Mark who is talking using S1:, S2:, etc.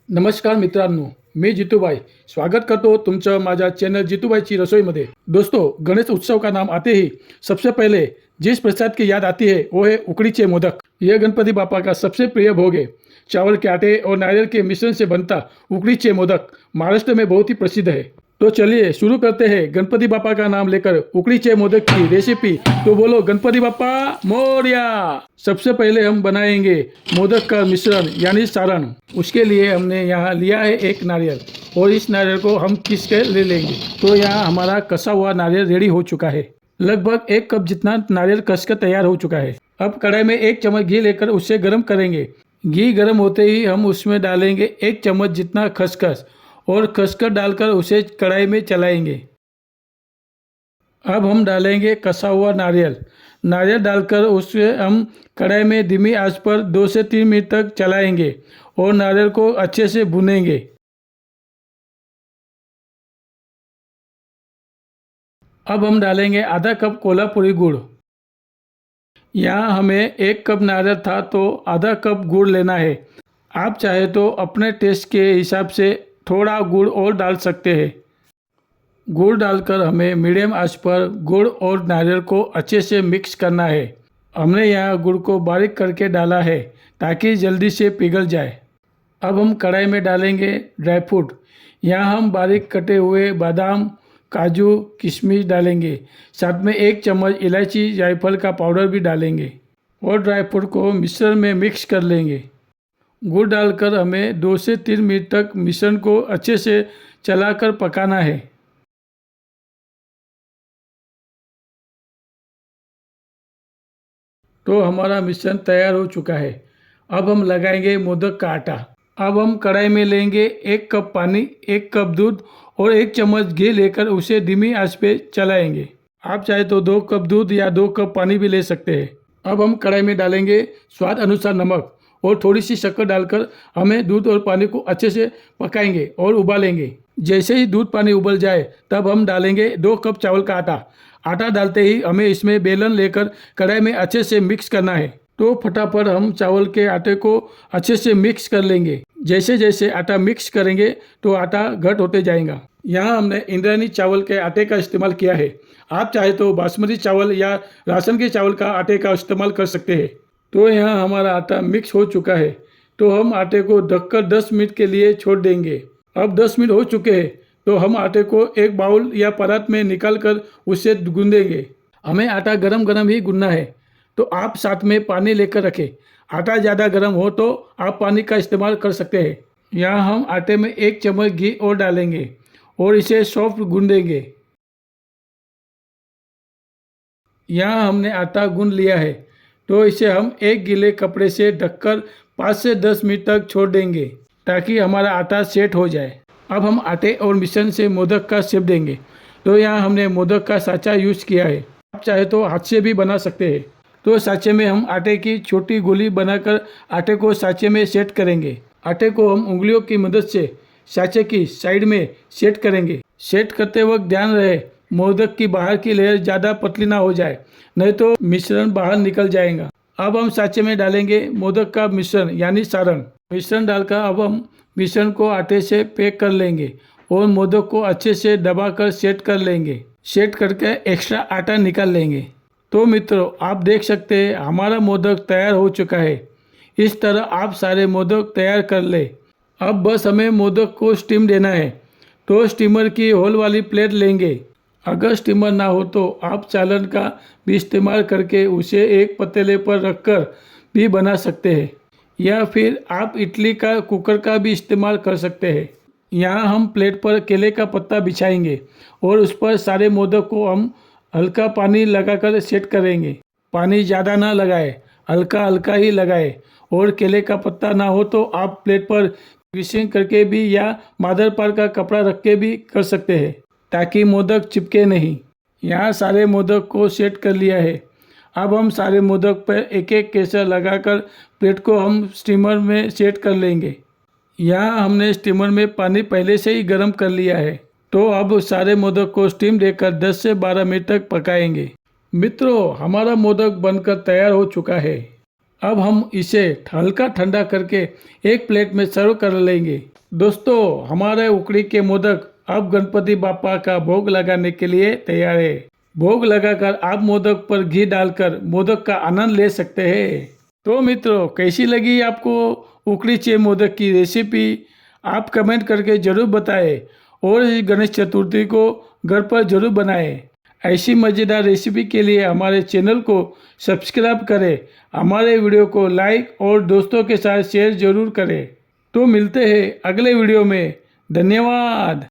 S1: नमस्कार मित्रांनो, मी जितूभाई स्वागत करतो तुमचं माझ्या चैनल जितूभाईची रसोई में। दोस्तों, गणेश उत्सव का नाम आते ही सबसे पहले जिस प्रसाद की याद आती है वो है उकड़ीचे मोदक। यह गणपति बापा का सबसे प्रिय भोग है। चावल के आटे और नारियल के मिश्रण से बनता उकड़ीचे मोदक महाराष्ट्र में बहुत ही प्रसिद्ध है। तो चलिए शुरू करते हैं गणपति बापा का नाम लेकर उकड़ीचे मोदक की रेसिपी। तो बोलो गणपति बापा मोरया। सबसे पहले हम बनाएंगे मोदक का मिश्रण यानी सारण। उसके लिए हमने यहाँ लिया है एक नारियल और इस नारियल को हम पीस के ले लेंगे। तो यहाँ हमारा कसा हुआ नारियल रेडी हो चुका है। लगभग 1 कप जितना नारियल कस कर तैयार हो चुका है। अब कढ़ाई में 1 चम्मच घी लेकर उसे गर्म करेंगे। घी गर्म होते ही हम उसमें डालेंगे 1 चम्मच जितना खसखस और खसखस डालकर उसे कढ़ाई में चलाएंगे। अब हम डालेंगे कसा हुआ नारियल। नारियल डालकर उसे हम कढ़ाई में धीमी आंच पर 2 से 3 मिनट तक चलाएंगे और नारियल को अच्छे से भूनेंगे। अब हम डालेंगे आधा कप कोल्हापुरी गुड़। यहाँ हमें 1 कप नारियल था तो आधा कप गुड़ लेना है। आप चाहे तो अपने टेस्ट के हिसाब से थोड़ा गुड़ और डाल सकते हैं। गुड़ डालकर हमें मीडियम आंच पर गुड़ और नारियल को अच्छे से मिक्स करना है। हमने यहाँ गुड़ को बारीक करके डाला है ताकि जल्दी से पिघल जाए। अब हम कढ़ाई में डालेंगे ड्राई फ्रूट। यहाँ हम बारीक कटे हुए बादाम, काजू, किशमिश डालेंगे। साथ में 1 चम्मच इलायची जायफल का पाउडर भी डालेंगे और ड्राई फ्रूट को मिश्रण में मिक्स कर लेंगे। गुड़ डालकर हमें 2 से 3 मिनट तक मिश्रण को अच्छे से चलाकर पकाना है। तो हमारा मिश्रण तैयार हो चुका है। अब हम लगाएंगे मोदक का आटा। अब हम कढ़ाई में लेंगे 1 कप पानी, 1 कप दूध और 1 चम्मच घी लेकर उसे धीमी आंच पे चलाएंगे। आप चाहे तो 2 कप दूध या 2 कप पानी भी ले सकते हैं। अब हम कढ़ाई में डालेंगे स्वाद अनुसार नमक और थोड़ी सी शक्कर डालकर हमें दूध और पानी को अच्छे से पकाएंगे और उबालेंगे। जैसे ही दूध पानी उबल जाए तब हम डालेंगे 2 कप चावल का आटा। आटा डालते ही हमें इसमें बेलन लेकर कढ़ाई में अच्छे से मिक्स करना है। तो फटाफट हम चावल के आटे को अच्छे से मिक्स कर लेंगे। जैसे जैसे आटा मिक्स करेंगे तो आटा घट होते जाएगा। यहाँ हमने इंद्रायणी चावल के आटे का इस्तेमाल किया है। आप चाहे तो बासमती चावल या राशन के चावल का आटे का इस्तेमाल कर सकते हैं। तो यहाँ हमारा आटा मिक्स हो चुका है। तो हम आटे को ढककर 10 मिनट के लिए छोड़ देंगे। अब 10 मिनट हो चुके हैं तो हम आटे को एक बाउल या परात में निकाल कर उसे गूंदेंगे। हमें आटा गरम गरम ही गूंदना है तो आप साथ में पानी लेकर रखें। आटा ज़्यादा गरम हो तो आप पानी का इस्तेमाल कर सकते हैं। यहाँ हम आटे में 1 चम्मच घी और डालेंगे और इसे सॉफ्ट गूंदेंगे। यहाँ हमने आटा गूंद लिया है तो इसे हम एक गीले कपड़े से ढककर 5 से 10 मिनट तक छोड़ देंगे ताकि हमारा आटा सेट हो जाए। अब हम आटे और मिश्रण से मोदक का शेप देंगे। तो यहाँ हमने मोदक का साँचा यूज़ किया है। आप चाहे तो हाथ से भी बना सकते हैं। तो साँचे में हम आटे की छोटी गोली बनाकर आटे को साँचे में सेट करेंगे। आटे को हम उंगलियों की मदद से साँचे की साइड में सेट करेंगे। सेट करते वक्त ध्यान रहे मोदक की बाहर की लेयर ज़्यादा पतली ना हो जाए, नहीं तो मिश्रण बाहर निकल जाएगा। अब हम साँचे में डालेंगे मोदक का मिश्रण यानी सारण। मिश्रण डालकर अब हम मिश्रण को आटे से पैक कर लेंगे और मोदक को अच्छे से दबाकर सेट कर लेंगे। सेट करके एक्स्ट्रा आटा निकाल लेंगे। तो मित्रों, आप देख सकते हैं हमारा मोदक तैयार हो चुका है। इस तरह आप सारे मोदक तैयार कर ले। अब बस हमें मोदक को स्टीम देना है। तो स्टीमर की होल वाली प्लेट लेंगे। अगर स्टीमर ना हो तो आप चालन का भी इस्तेमाल करके उसे एक पतीले पर रखकर भी बना सकते हैं या फिर आप इडली का कुकर का भी इस्तेमाल कर सकते हैं। यहाँ हम प्लेट पर केले का पत्ता बिछाएंगे और उस पर सारे मोदक को हम हल्का पानी लगाकर सेट करेंगे। पानी ज़्यादा ना लगाए, हल्का हल्का ही लगाए। और केले का पत्ता ना हो तो आप प्लेट पर ग्रीसिंग करके भी या मादर पार का कपड़ा रख के भी कर सकते हैं ताकि मोदक चिपके नहीं। यहाँ सारे मोदक को सेट कर लिया है। अब हम सारे मोदक पर एक एक केसर लगाकर प्लेट को हम स्टीमर में सेट कर लेंगे। यहाँ हमने स्टीमर में पानी पहले से ही गर्म कर लिया है। तो अब सारे मोदक को स्टीम देकर 10 से 12 मिनट तक पकाएंगे। मित्रों, हमारा मोदक बनकर तैयार हो चुका है। अब हम इसे हल्का ठंडा करके एक प्लेट में सर्व कर लेंगे। दोस्तों, हमारे उकड़ी के मोदक अब गणपति बापा का भोग लगाने के लिए तैयार है। भोग लगाकर आप मोदक पर घी डालकर मोदक का आनंद ले सकते हैं। तो मित्रों, कैसी लगी आपको उकड़ी चे मोदक की रेसिपी? आप कमेंट करके ज़रूर बताएं और इस गणेश चतुर्थी को घर पर ज़रूर बनाएं। ऐसी मज़ेदार रेसिपी के लिए हमारे चैनल को सब्सक्राइब करें, हमारे वीडियो को लाइक और दोस्तों के साथ शेयर ज़रूर करें। तो मिलते हैं अगले वीडियो में। धन्यवाद।